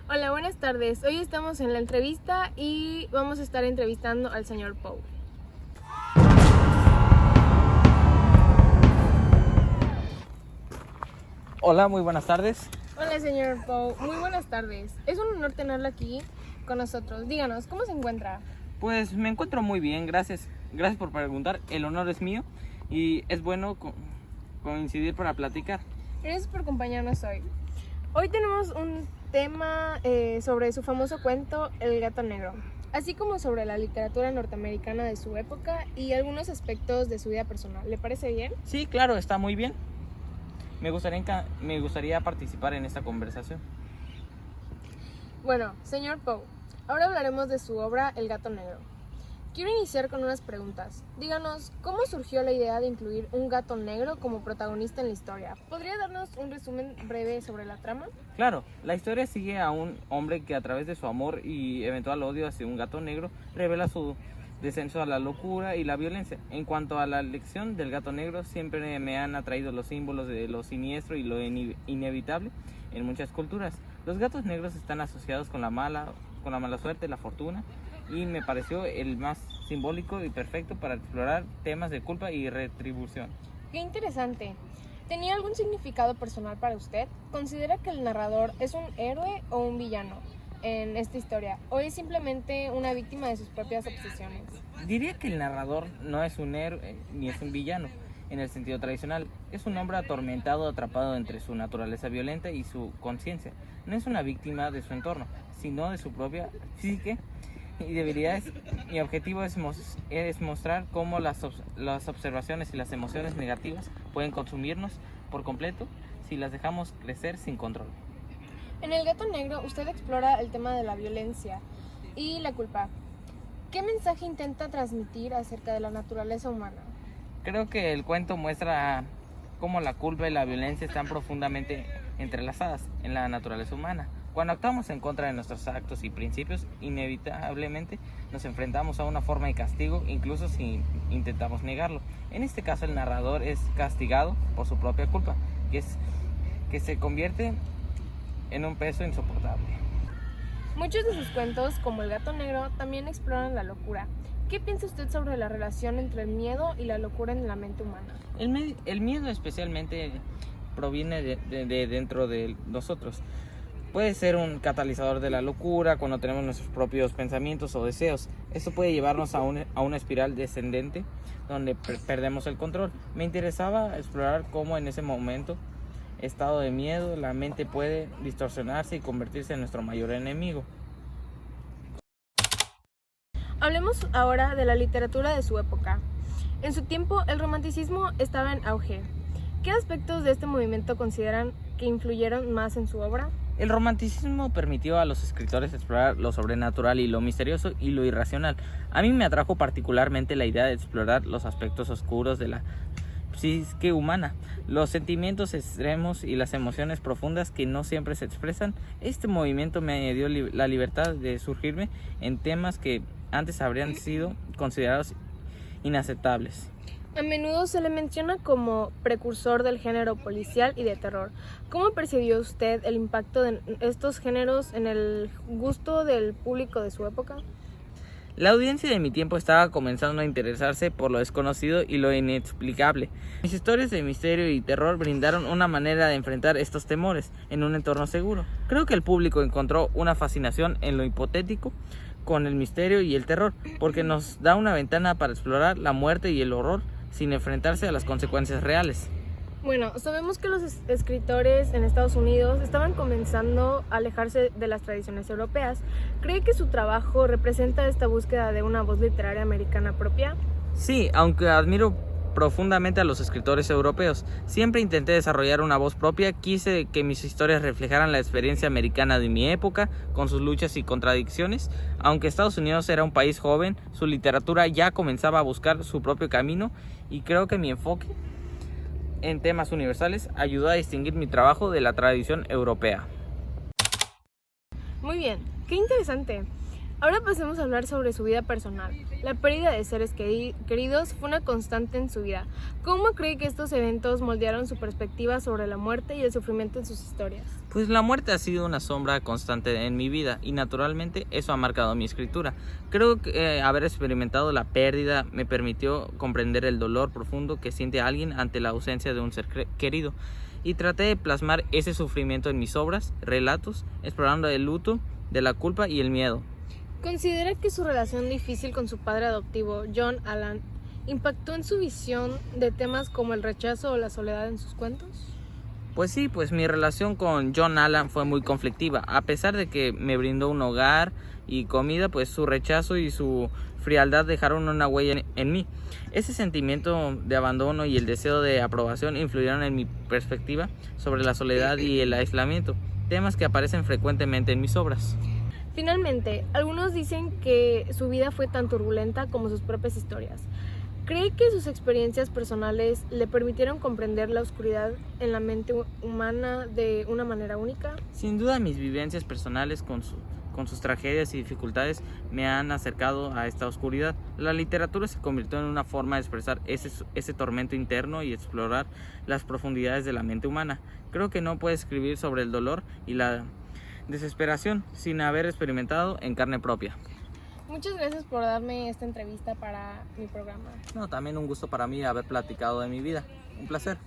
Hola, buenas tardes. Hoy estamos en la entrevista y vamos a estar entrevistando al señor Poe. Hola, muy buenas tardes. Hola, señor Poe. Muy buenas tardes. Es un honor tenerlo aquí con nosotros. Díganos, ¿cómo se encuentra? Pues me encuentro muy bien, gracias. Gracias por preguntar. El honor es mío y es bueno coincidir para platicar. Gracias por acompañarnos hoy. Hoy tenemos un tema sobre su famoso cuento El gato negro, así como sobre la literatura norteamericana de su época y algunos aspectos de su vida personal. ¿Le parece bien? Sí, claro, está muy bien. Me gustaría participar en esta conversación. Bueno, señor Poe, ahora hablaremos de su obra El gato negro. Quiero iniciar con unas preguntas. Díganos, ¿cómo surgió la idea de incluir un gato negro como protagonista en la historia? ¿Podría darnos un resumen breve sobre la trama? Claro, la historia sigue a un hombre que a través de su amor y eventual odio hacia un gato negro revela su descenso a la locura y la violencia. En cuanto a la elección del gato negro, siempre me han atraído los símbolos de lo siniestro y lo inevitable en muchas culturas. Los gatos negros están asociados con la mala suerte, la fortuna, y me pareció el más simbólico y perfecto para explorar temas de culpa y retribución. ¡Qué interesante! ¿Tenía algún significado personal para usted? ¿Considera que el narrador es un héroe o un villano en esta historia? ¿O es simplemente una víctima de sus propias obsesiones? Diría que el narrador no es un héroe ni es un villano en el sentido tradicional. Es un hombre atormentado, atrapado entre su naturaleza violenta y su conciencia. No es una víctima de su entorno, sino de su propia psique y debilidades. Mi objetivo es mostrar cómo las observaciones y las emociones negativas pueden consumirnos por completo si las dejamos crecer sin control. En El gato negro usted explora el tema de la violencia y la culpa. ¿Qué mensaje intenta transmitir acerca de la naturaleza humana? Creo que el cuento muestra cómo la culpa y la violencia están profundamente entrelazadas en la naturaleza humana. Cuando actuamos en contra de nuestros actos y principios, inevitablemente nos enfrentamos a una forma de castigo, incluso si intentamos negarlo. En este caso, el narrador es castigado por su propia culpa, que se convierte en un peso insoportable. Muchos de sus cuentos, como El gato negro, también exploran la locura. ¿Qué piensa usted sobre la relación entre el miedo y la locura en la mente humana? El miedo especialmente proviene de dentro de nosotros. Puede ser un catalizador de la locura cuando tenemos nuestros propios pensamientos o deseos. Esto puede llevarnos a una espiral descendente donde perdemos el control. Me interesaba explorar cómo en ese estado de miedo la mente puede distorsionarse y convertirse en nuestro mayor enemigo. Hablemos ahora de la literatura de su época. En su tiempo, el romanticismo estaba en auge. ¿Qué aspectos de este movimiento consideran que influyeron más en su obra? El romanticismo permitió a los escritores explorar lo sobrenatural y lo misterioso y lo irracional. A mí me atrajo particularmente la idea de explorar los aspectos oscuros de la psique humana, los sentimientos extremos y las emociones profundas que no siempre se expresan. Este movimiento me añadió la libertad de surgirme en temas que antes habrían sido considerados inaceptables. A menudo se le menciona como precursor del género policial y de terror. ¿Cómo percibió usted el impacto de estos géneros en el gusto del público de su época? La audiencia de mi tiempo estaba comenzando a interesarse por lo desconocido y lo inexplicable. Mis historias de misterio y terror brindaron una manera de enfrentar estos temores en un entorno seguro. Creo que el público encontró una fascinación en lo hipotético con el misterio y el terror, porque nos da una ventana para explorar la muerte y el horror sin enfrentarse a las consecuencias reales. Bueno, sabemos que los escritores en Estados Unidos estaban comenzando a alejarse de las tradiciones europeas. ¿Cree que su trabajo representa esta búsqueda de una voz literaria americana propia? Sí, aunque admiro profundamente a los escritores europeos, siempre intenté desarrollar una voz propia. Quise que mis historias reflejaran la experiencia americana de mi época, con sus luchas y contradicciones. Aunque Estados Unidos era un país joven, su literatura ya comenzaba a buscar su propio camino, y creo que mi enfoque en temas universales ayudó a distinguir mi trabajo de la tradición europea. Muy bien, qué interesante. Ahora pasemos a hablar sobre su vida personal. La pérdida de seres queridos fue una constante en su vida. ¿Cómo cree que estos eventos moldearon su perspectiva sobre la muerte y el sufrimiento en sus historias? Pues la muerte ha sido una sombra constante en mi vida y naturalmente eso ha marcado mi escritura. Creo que haber experimentado la pérdida me permitió comprender el dolor profundo que siente alguien ante la ausencia de un ser querido y traté de plasmar ese sufrimiento en mis obras, relatos, explorando el luto, de la culpa y el miedo. ¿Considera que su relación difícil con su padre adoptivo, John Allan, impactó en su visión de temas como el rechazo o la soledad en sus cuentos? Pues sí, pues mi relación con John Allan fue muy conflictiva. A pesar de que me brindó un hogar y comida, pues su rechazo y su frialdad dejaron una huella en mí. Ese sentimiento de abandono y el deseo de aprobación influyeron en mi perspectiva sobre la soledad y el aislamiento, temas que aparecen frecuentemente en mis obras. Finalmente, algunos dicen que su vida fue tan turbulenta como sus propias historias. ¿Cree que sus experiencias personales le permitieron comprender la oscuridad en la mente humana de una manera única? Sin duda, mis vivencias personales con sus tragedias y dificultades me han acercado a esta oscuridad. La literatura se convirtió en una forma de expresar ese tormento interno y explorar las profundidades de la mente humana. Creo que no puedo escribir sobre el dolor y la desesperación sin haber experimentado en carne propia. Muchas gracias por darme esta entrevista para mi programa. No, también un gusto para mí haber platicado de mi vida. Un placer.